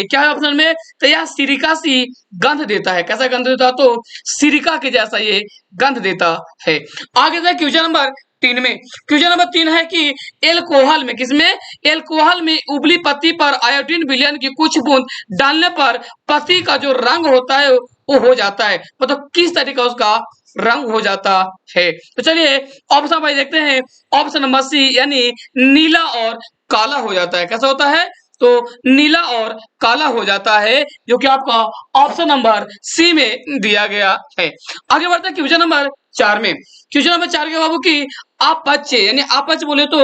क्या है ऑप्शन में, तो यह सिरिका सी गंध देता है। कैसा गंध देता है, तो सिरिका के जैसा ये गंध देता है। आगे से क्वेश्चन नंबर 3 में, क्वेश्चन नंबर 3 है कि एल्कोहल में, किसमें, एल्कोहल में उबली पत्ती पर आयोडीन विलयन की कुछ बूंद डालने पर पत्ती का जो रंग होता है वो हो जाता है, मतलब किस तरीके का उसका रंग हो जाता है। तो चलिए ऑप्शन भाई देखते हैं। ऑप्शन नंबर सी यानी नीला और काला हो जाता है। कैसा होता है, तो नीला और काला हो जाता है, जो कि आपका ऑप्शन नंबर सी में दिया गया है। आगे बढ़ते हैं क्वेश्चन नंबर 4 में। क्वेश्चन नंबर 4 के बाबू की अपच यानी अपच बोले तो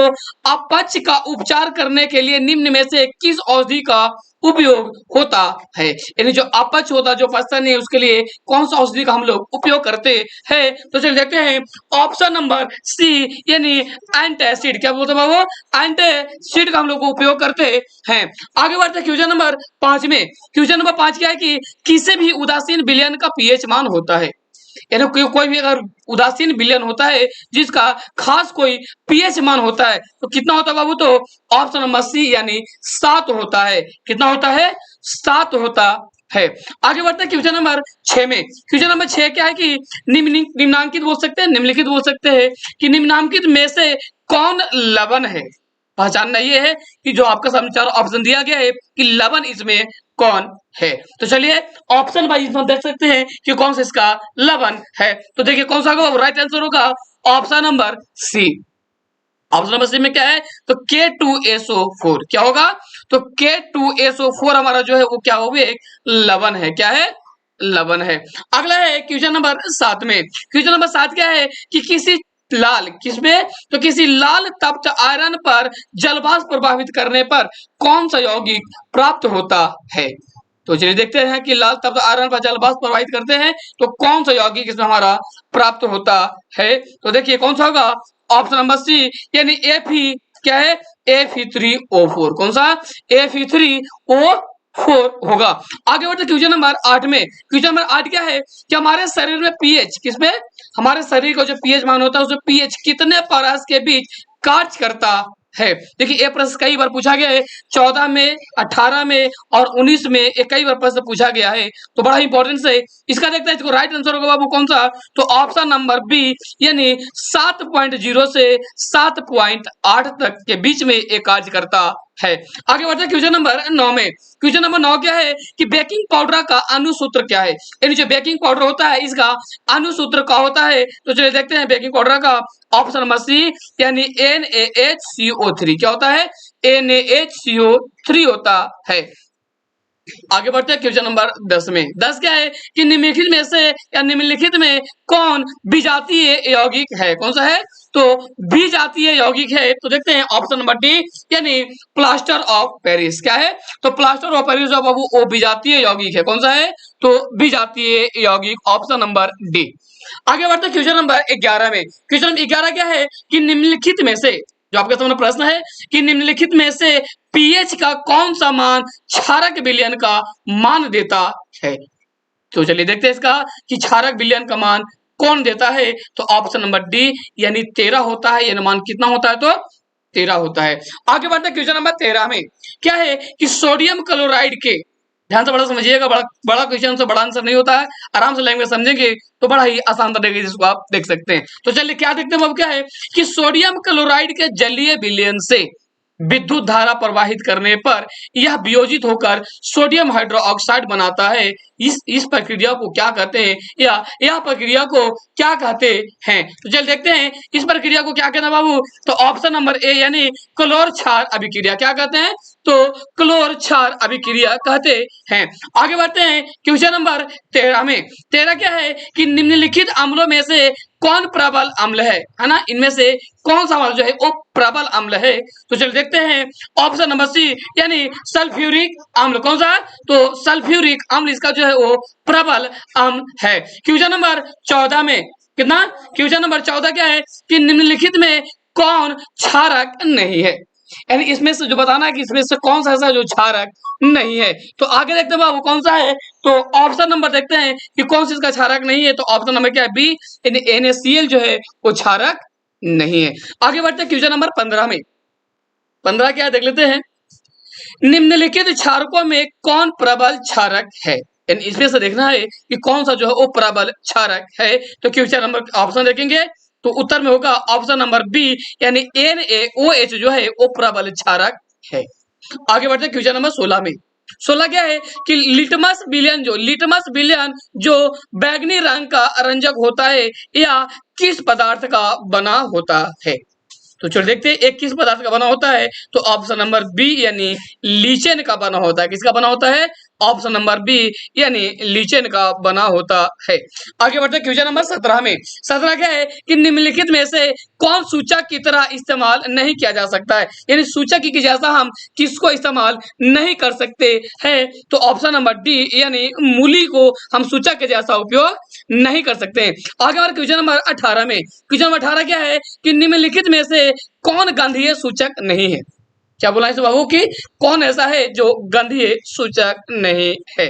अपच का उपचार करने के लिए निम्न में से किस औषधि का उपयोग होता है। यानी जो अपच होता, जो पचता नहीं है, उसके लिए कौन सा औषधि का हम लोग उपयोग करते हैं। तो चलिए देखते हैं ऑप्शन नंबर सी यानी एंटासिड। क्या बोलते हैं बाबू, एंटासिड का हम लोग उपयोग करते हैं। आगे बढ़ते हैं क्वेश्चन नंबर 5 में। क्वेश्चन नंबर 5 क्या है कि किसी भी उदासीन विलयन का पीएच मान होता है। यानी कोई भी अगर उदासीन विलयन होता है जिसका खास कोई पीएच मान होता है तो कितना होता है बाबू, तो ऑप्शन नंबर सी यानी 7 होता है। कितना होता है, 7 होता है। आगे बढ़ते हैं क्वेश्चन नंबर 6 में। क्वेश्चन नंबर 6 क्या है कि निम्नांकित बोल सकते हैं, निम्नलिखित बोल सकते हैं कि निम्नांकित में से कौन लवण है। पहचानना ये है कि जो आपका सामने चार ऑप्शन दिया गया है कि लवण इसमें कौन है। तो चलिए ऑप्शन वाइज इसमें देख सकते हैं कि कौन सा इसका लवण है। तो देखिए कौन सा होगा, राइट आंसर होगा option number C. Option number C में क्या है, तो K2SO4 क्या होगा, तो K2SO4 हमारा जो है वो क्या होगा, एक लवण है। क्या है, लवण है। अगला है क्वेश्चन नंबर 7 में। क्वेश्चन नंबर 7 क्या है कि किसी लाल, किसमें, तो किसी लाल तप्त आयरन पर जलवाष्प प्रभावित करने पर कौन सा यौगिक प्राप्त होता है। तो चलिए देखते हैं कि लाल तप्त आयरन पर जलवाष्प प्रभावित करते हैं तो कौन सा यौगिक इसमें हमारा प्राप्त होता है। तो देखिए कौन सा होगा, ऑप्शन नंबर सी यानी Fe क्या है, Fe3O4। कौन सा, Fe3O4 होगा। आगे बढ़ते क्वेश्चन नंबर 8 में। क्वेश्चन नंबर 8 क्या है कि हमारे शरीर में पीएच, किसमें, हमारे शरीर का जो पीएच मान होता है उसमें पीएच कितने परस के बीच कार्य करता है। देखिए ये प्रश्न कई बार पूछा गया है, 14 में, 18 में और 19 में, ये कई बार प्रश्न पूछा गया है, तो बड़ा इंपॉर्टेंट है। इसका देखते हैं, इसको राइट आंसर होगा बाबू कौन सा, तो ऑप्शन नंबर बी यानी 7.0 से 7.8 तक के बीच में एक कार्य करता है। आगे बढ़ते हैं क्वेश्चन नंबर 9 में। क्वेश्चन नंबर 9 क्या है कि बेकिंग पाउडर का अनुसूत्र क्या है। यानी जो बेकिंग पाउडर होता है इसका अनुसूत्र क्या होता है। तो चलिए देखते हैं बेकिंग पाउडर का ऑप्शन नंबर सी यानी NaHCO3। क्या होता है, NaHCO3 होता है। आगे बढ़ते हैं क्वेश्चन नंबर 10 में। 10 क्या है कि निम्नलिखित में से या निम्नलिखित में कौन विजातीय यौगिक है। कौन सा है, तो विजातीय यौगिक है। तो देखते हैं ऑप्शन नंबर डी यानी प्लास्टर ऑफ पेरिस। क्या है, तो प्लास्टर ऑफ पेरिस जो बाबू वो विजातीय यौगिक है। कौन सा है, तो विजातीय यौगिक, ऑप्शन नंबर डी। आगे बढ़ते हैं क्वेश्चन नंबर 11 में। क्वेश्चन नंबर 11 क्या है कि निम्नलिखित में से, जो आपके सामने प्रश्न है कि निम्नलिखित में से पीएच का कौन सा मान क्षारक विलयन का मान देता है। तो चलिए देखते हैं इसका कि क्षारक विलयन का मान कौन देता है। तो ऑप्शन नंबर डी यानी 13 होता है। यानी मान कितना होता है, तो 13 होता है। आगे बढ़ते हैं क्वेश्चन नंबर 13 में। क्या है कि सोडियम क्लोराइड के, ध्यान से बड़ा समझिएगा, बड़ा बड़ा क्वेश्चन से बड़ा आंसर नहीं होता है, आराम से लैंग्वेज समझेंगे तो बड़ा ही आसान तरीके जिसको आप देख सकते हैं। तो चलिए क्या देखते हैं, अब क्या है कि सोडियम क्लोराइड के जलीय विलयन से विद्युत धारा प्रवाहित करने पर यह वियोजित होकर सोडियम हाइड्रोक्साइड बनाता है। इस प्रक्रिया को क्या कहते हैं, या यह प्रक्रिया को क्या कहते हैं। तो चल देखते हैं इस प्रक्रिया को क्या कहते हैं बाबू। तो ऑप्शन नंबर ए यानी क्लोर क्षार अभिक्रिया। क्या कहते हैं, तो क्लोर क्षार अभिक्रिया कहते हैं। आगे बढ़ते हैं क्वेश्चन नंबर 13 में। 13 क्या है कि निम्नलिखित अम्लों में से कौन प्रबल अम्ल है ना, इनमें से कौन सा अम्ल जो है वो प्रबल अम्ल है। तो चलिए देखते हैं ऑप्शन नंबर सी यानी सल्फ्यूरिक अम्ल। कौन सा, तो सल्फ्यूरिक अम्ल इसका जो है वो प्रबल अम्ल है। क्वेश्चन नंबर 14 में कितना, क्वेश्चन नंबर 14 क्या है कि निम्नलिखित में कौन क्षारक नहीं है। यानी इसमें से जो बताना है कि इसमें से कौन सा ऐसा जो क्षारक नहीं है। तो आगे देखते हैं बाबू कौन सा है, तो ऑप्शन नंबर देखते हैं कि कौन सा इसका क्षारक नहीं है। तो ऑप्शन नंबर क्या है, बी यानी NaCl जो है वो क्षारक नहीं है। आगे बढ़ते हैं क्वेश्चन नंबर 15 में। 15 क्या है देख लेते हैं। निम्नलिखित क्षारकों में कौन प्रबल क्षारक है? यानी इसमें से देखना है कि कौन सा जो है वो प्रबल क्षारक है। तो क्वेश्चन नंबर ऑप्शन देखेंगे तो उत्तर में होगा ऑप्शन नंबर बी, यानी NaOH जो है वो प्रबल क्षारक है। आगे बढ़ते हैं क्वेश्चन नंबर 16 में। 16 क्या है कि लिटमस विलियन जो बैगनी रंग का रंजक होता है या किस पदार्थ का बना होता है? तो चलो देखते हैं एक किस पदार्थ का बना होता है। तो ऑप्शन नंबर बी, यानी लीचेन का बना होता है। किसका बना होता है? ऑप्शन नंबर बी, यानी लीचेन का बना होता है। आगे बढ़ते हैं क्वेश्चन नंबर 17 में। 17 क्या है कि निम्नलिखित में से कौन सूचक की तरह इस्तेमाल नहीं किया जा सकता है? यानी सूचक की जैसा हम किसको इस्तेमाल नहीं कर सकते हैं? तो ऑप्शन नंबर डी, यानी मूली को हम सूचक के जैसा उपयोग नहीं कर सकते हैं। आगे हमारे क्वेश्चन नंबर 18 में। क्वेश्चन नंबर 18 क्या है कि निम्नलिखित में से कौन गंधीय सूचक नहीं है? क्या बोला है बाबू कि कौन ऐसा है जो गंधीय सूचक नहीं है?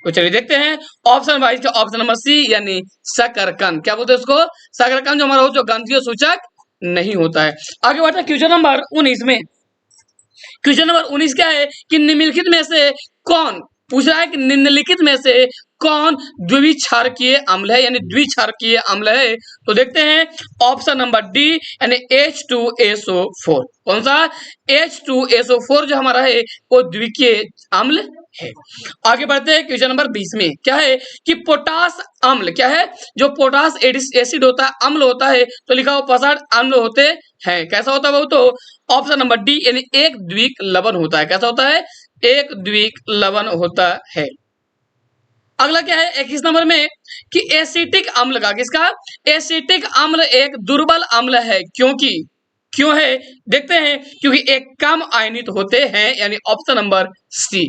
तो चलिए देखते हैं ऑप्शन वाइज का। ऑप्शन नंबर सी, यानी शकरकंद। क्या बोलते हैं उसको? शकरकंद जो हमारा हो जो गंधीय सूचक नहीं होता है। आगे बढ़ते हैं क्वेश्चन नंबर 19 में। क्वेश्चन नंबर 19 क्या है कि निम्नलिखित में से कौन, पूछ रहा है कि निम्नलिखित में से कौन द्विक्षारकीय अम्ल है, यानी द्विक्षारकीय अम्ल है? तो देखते हैं ऑप्शन नंबर डी, यानी H2SO4। कौन सा? H2SO4 जो हमारा है वो द्विकीय अम्ल है। आगे बढ़ते हैं क्वेश्चन नंबर 20 में। क्या है कि पोटास अम्ल क्या है? जो पोटास एसिड होता है, अम्ल होता है, तो लिखा हुआ पसार अम्ल होते हैं। कैसा होता है वो? तो ऑप्शन नंबर डी, यानी एक द्विक लवण होता है। कैसा होता है? एक द्विक लवण होता है। अगला क्या है 21 नंबर में कि एसिटिक अम्ल का, किसका? एसिटिक अम्ल एक दुर्बल अम्ल है। क्यों है? देखते हैं क्योंकि एक कम आयनित होते हैं, यानी ऑप्शन नंबर सी।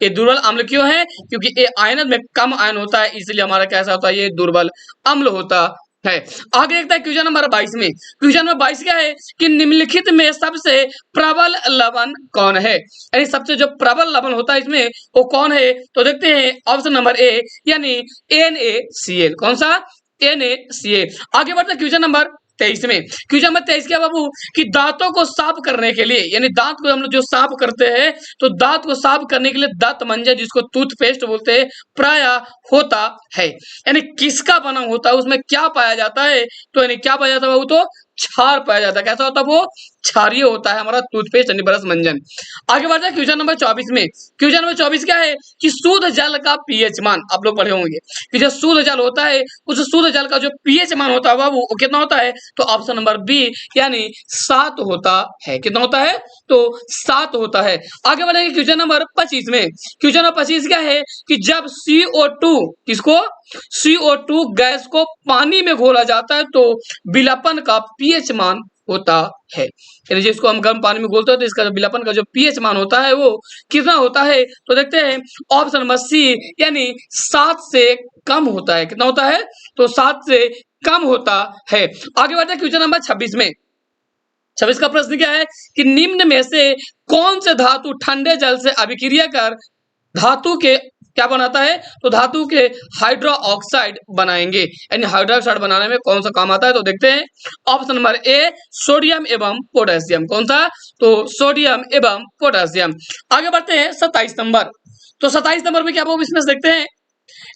ये दुर्बल अम्ल क्यों है? क्योंकि ये आयन में कम आयन होता है, इसलिए हमारा कैसा होता है? ये दुर्बल अम्ल होता है। आगे देखते हैं क्वेश्चन नंबर 22 में। क्वेश्चन नंबर 22 क्या है कि निम्नलिखित में सबसे प्रबल लवण कौन है? यानी सबसे जो प्रबल लवण होता है इसमें वो कौन है? तो देखते हैं ऑप्शन नंबर ए, यानी NaCl। कौन सा? NaCl। आगे बढ़ते हैं क्वेश्चन नंबर 23 में। क्वेश्चन नंबर 23 क्या बाबू कि दांतों को साफ करने के लिए, यानी दांत को हम लोग जो साफ करते हैं, तो दांत को साफ करने के लिए दांत मंजन, जिसको टूथपेस्ट बोलते हैं, प्राय होता है। यानी किसका बना होता है? उसमें क्या पाया जाता है? तो यानी क्या पाया जाता है बाबू? तो क्षार पाया जाता है। कैसा होता है वो? क्षारीय होता है हमारा टूथपेस्ट, यानी ब्रश मंजन। आगे बढ़ते हैं क्वेश्चन नंबर 24 में। क्वेश्चन नंबर 24 क्या है कि शुद्ध जल का पीएच मान, आप लोग पढ़े होंगे कि जो शुद्ध जल होता है उस शुद्ध जल का जो पीएच मान होता है बाबू वो कितना होता है? तो ऑप्शन नंबर बी, यानी 7 होता है। कितना होता है? तो 7 होता है। आगे बढ़ेंगे क्वेश्चन नंबर 25 में। क्वेश्चन नंबर 25 क्या है कि जब CO2, किसको? CO2 गैस को पानी में घोला जाता है तो विलापन का पीएच मान होता है। यानी जिसको हम गर्म पानी में घोलते हैं तो इसका विलापन का जो पीएच मान होता है वो कितना होता है? तो देखते हैं ऑप्शन नंबर सी, यानी 7 से कम होता है। कितना होता है? तो 7 से कम होता है। आगे बढ़ते हैं क्वेश्चन नंबर 26 में। 26 का प्रश्न क्या है कि निम्न में से कौन से धातु ठंडे जल से अभिक्रिया कर धातु के क्या बनाता है? तो धातु के हाइड्रो ऑक्साइड बनाएंगे। यानी हाइड्रोक्साइड बनाने में कौन सा काम आता है? तो देखते हैं ऑप्शन नंबर ए, सोडियम एवं पोटेशियम। कौन सा? तो सोडियम एवं पोटेशियम। आगे बढ़ते हैं 27 नंबर। तो 27 नंबर में क्या वो इसमें से देखते हैं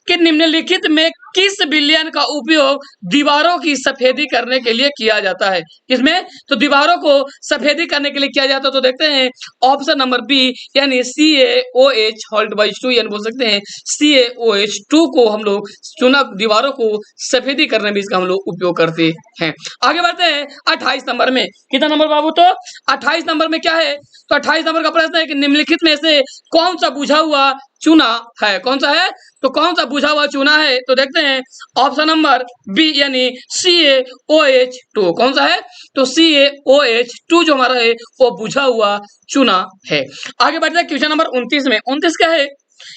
कि निम्नलिखित में किस विलयन का उपयोग दीवारों की सफेदी करने के लिए किया जाता है? किसमें? तो दीवारों को सफेदी करने के लिए किया जाता है। तो देखते हैं ऑप्शन नंबर बी, यानी CaOH होल्ड बाई 2, यानी बोल सकते हैं CaOH2 को हम लोग चुना दीवारों को सफेदी करने में इसका हम लोग उपयोग करते हैं। आगे बढ़ते हैं 28 नंबर में। कितना नंबर बाबू? तो 28 नंबर में क्या है? तो 28 नंबर का प्रश्न है कि निम्नलिखित में से कौन सा बुझा हुआ चूना है? कौन सा है? तो कौन सा बुझा हुआ चूना है? तो देखते हैं ऑप्शन नंबर बी, यानी CaOH2। कौन सा है? तो CaOH2 जो हमारा है वो बुझा हुआ चूना है। आगे बढ़ते हैं क्वेश्चन नंबर 29 में। 29 क्या है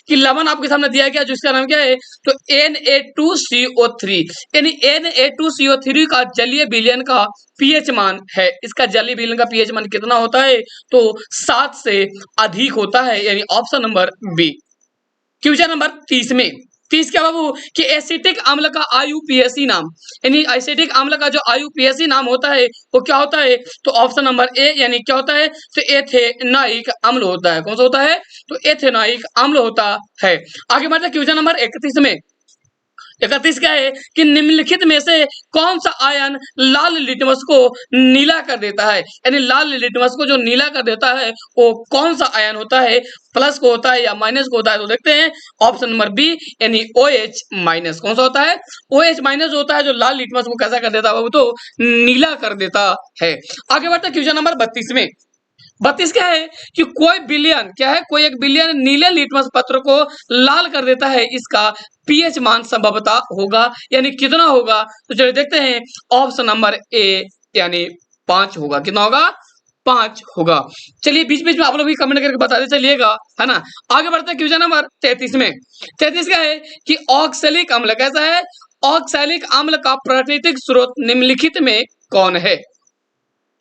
कि लवण आपके सामने दिया गया जिसका नाम क्या है? तो Na2CO3। यानी Na2CO3 का जलीय विलयन का पीएच मान है। इसका जलीय विलयन का पीएच मान कितना होता है? तो 7 से अधिक होता है, यानी option number B. Question number 30 में। 30 क्या बाबू कि एसिटिक अम्ल का आयुपीएसी नाम, यानी एसिटिक अम्ल का जो आयुपीएसी नाम होता है वो क्या होता है, तो ऑप्शन नंबर ए यानी क्या होता है, तो एथेनॉइक अम्ल होता है। कौन सा होता है, तो एथेनॉइक अम्ल होता है। आगे बढ़ते हैं क्वेश्चन नंबर 31 में। 31 क्या है कि निम्नलिखित में से कौन सा आयन लाल लिटमस को नीला कर देता है, यानी लाल लिटमस को जो नीला कर देता है वो कौन सा आयन होता है, प्लस को होता है या माइनस को होता है, तो देखते हैं ऑप्शन नंबर बी यानी OH माइनस। कौन सा होता है, OH माइनस होता है जो लाल लिटमस को कैसा कर देता है, वो तो नीला कर देता है। आगे बढ़ते हैं क्वेश्चन नंबर 32 में। 32 क्या है कि कोई बिलियन क्या है, कोई एक बिलियन नीले लिटमस पत्र को लाल कर देता है, इसका पीएच मान संभवतः होगा, यानी कितना होगा, तो चलिए देखते हैं ऑप्शन नंबर ए यानी 5 होगा। कितना होगा, 5 होगा। चलिए बीच बीच में आप लोग भी कमेंट करके बताते चलिएगा, है ना। आगे बढ़ते हैं क्वेश्चन नंबर 33 में। 33 क्या है कि ऑक्सैलिक अम्ल कैसा है, ऑक्सैलिक अम्ल का प्राकृतिक स्रोत निम्नलिखित में कौन है।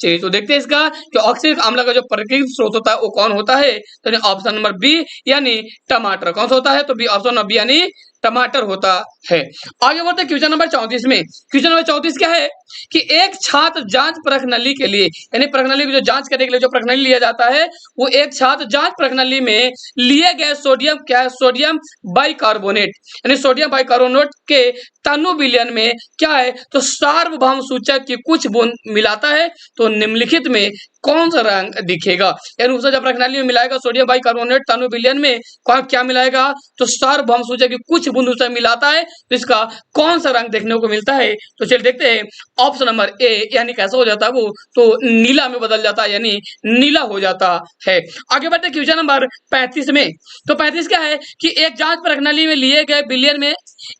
चलिए तो देखते हैं इसका कि ऑक्सैलिक अम्ल का जो प्राकृतिक स्रोत होता है वो कौन होता है, तो ऑप्शन नंबर बी यानी टमाटर। कौन सा होता है, तो बी ऑप्शन नंबर बी यानी टमाटर होता है। आगे बढ़ते हैं क्वेश्चन नंबर 34 में। क्वेश्चन नंबर 34 क्या है कि एक छात्र जांच प्रश्नावली के लिए, यानी प्रश्नावली की जो जांच करने के लिए जो प्रश्नावली लिया जाता है, वो एक छात्र जांच प्रश्नावली में लिए गए सोडियम क्या है, सोडियम बाइकार्बोनेट, यानी सोडियम बाइकार्बोनेट के तनु विलयन में क्या है, तो सार्वभौम सूचक की कुछ बूंद मिलाता है, तो निम्नलिखित में कौन सा रंग दिखेगा, यानी उसे जब प्रश्नावली में मिलाएगा सोडियम बाइकार्बोनेट तनु विलयन में क्या मिलाएगा, तो सार्वभौम सूचक की कुछ बूंद उसे मिलाता है, तो इसका कौन सा रंग देखने को मिलता है, तो चलिए देखते हैं ऑप्शन नंबर ए यानी कैसा हो जाता है वो, तो नीला में बदल जाता है, यानी नीला हो जाता है। आगे बढ़ते क्वेश्चन नंबर 35 में। तो 35 क्या है कि एक जांच प्रश्नावली में लिए गए विलयन में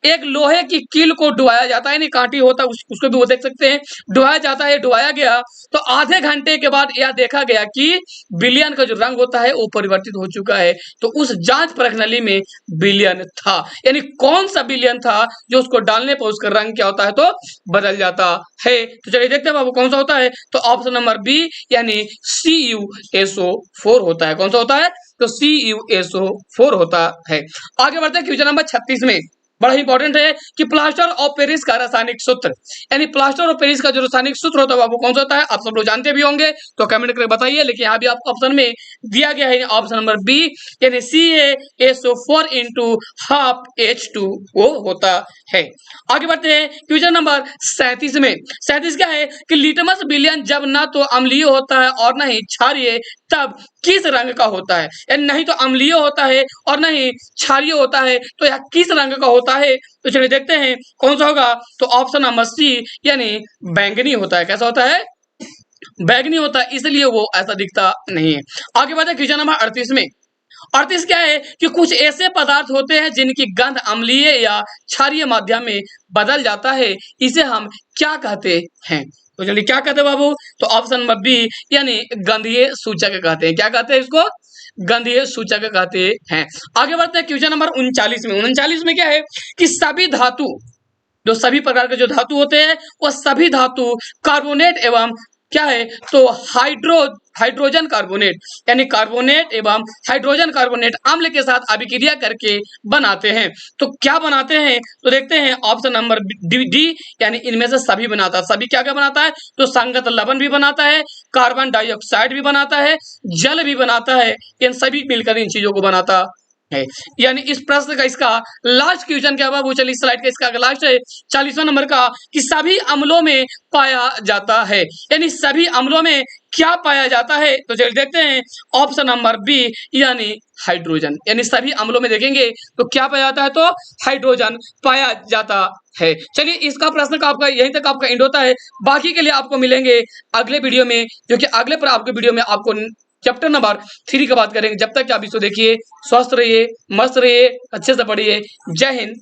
एक लोहे की कील को डुबाया जाता है, नहीं कांटी होता है उसको भी वो देख सकते हैं, डुबाया जाता है, डुबाया गया तो आधे घंटे के बाद यह देखा गया कि विलयन का जो रंग होता है वो परिवर्तित हो चुका है, तो उस जांच प्रश्नावली में विलयन था, यानी कौन सा विलयन था जो उसको डालने पर उसका रंग क्या होता है, तो बदल जाता है। तो चलिए देखते हैं बाबू कौन सा होता है, तो ऑप्शन नंबर बी यानी CuSO4 होता है। कौन सा होता है, तो CuSO4 होता है। आगे बढ़ते हैं क्वेश्चन नंबर 36 में। बड़ा इंपॉर्टेंट है कि प्लास्टर ऑफ पेरिस का रासायनिक सूत्र, यानी प्लास्टर ऑफ पेरिस का जो रासायनिक सूत्र होता है वो कौन सा होता है, आप सब लोग जानते भी होंगे, तो कमेंट करके बताइए। लेकिन यहाँ भी आपको ऑप्शन में दिया गया है ऑप्शन नंबर बी यानी CaSO4 इंटू हाफ H2O होता है। आगे बढ़ते हैं क्वेश्चन नंबर 37 में। 37 क्या है कि लिटमस विलयन जब ना तो अम्लीय होता है और न ही क्षारीय, तब किस रंग का होता है, यानी नहीं तो अम्लीय होता है और नहीं क्षारीय होता है, तो यह किस रंग का होता है, तो चलिए देखते हैं कौन सा होगा, तो ऑप्शन नंबर सी यानी बैंगनी होता है। कैसा होता है, बैंगनी होता है, इसलिए वो ऐसा दिखता नहीं है। आगे बढ़ते हैं क्वेश्चन नंबर 38 में। 38 क्या है कि कुछ ऐसे पदार्थ होते हैं जिनकी गंध अम्लीय या क्षारीय माध्यम में बदल जाता है, इसे हम क्या कहते हैं, तो चलिए क्या कहते हैं बाबू, तो ऑप्शन नंबर बी यानी गंधीय सूचक कहते हैं। क्या कहते हैं इसको, गंधीय सूचक कहते हैं। आगे बढ़ते हैं क्वेश्चन नंबर 39 में। 39 में क्या है कि सभी धातु, जो सभी प्रकार के जो धातु होते हैं वो सभी धातु कार्बोनेट एवं क्या है, तो हाइड्रोजन कार्बोनेट, यानी कार्बोनेट एवं हाइड्रोजन कार्बोनेट अम्ल के साथ अभिक्रिया करके बनाते हैं, तो क्या बनाते हैं, तो देखते हैं ऑप्शन नंबर डी यानी इनमें से सभी बनाता है। सभी क्या क्या बनाता है, तो संगत लवण भी बनाता है, कार्बन डाइऑक्साइड भी बनाता है, जल भी बनाता है, इन सभी मिलकर इन चीजों को बनाता है। यानी इस प्रश्न का इसका लास्ट क्वेश्चन क्या बाबू, चलिए स्लाइड का इसका लास्ट है 40वां नंबर का कि सभी अम्लों में पाया जाता है, यानी सभी अम्लों में क्या पाया जाता है, तो चलिए देखते हैं ऑप्शन नंबर बी यानी हाइड्रोजन, यानी सभी अम्लों में देखेंगे तो क्या पाया जाता है, तो हाइड्रोजन पाया जाता है। चलिए इसका प्रश्न का आपका यहीं तक आपका एंड होता है। बाकी के लिए आपको मिलेंगे अगले वीडियो में, जो कि अगले पर आपके वीडियो में आपको चैप्टर नंबर 3 का बात करेंगे। जब तक आप इसको देखिए, स्वस्थ रहिए, मस्त रहिए, अच्छे से पढ़िए। जय हिंद,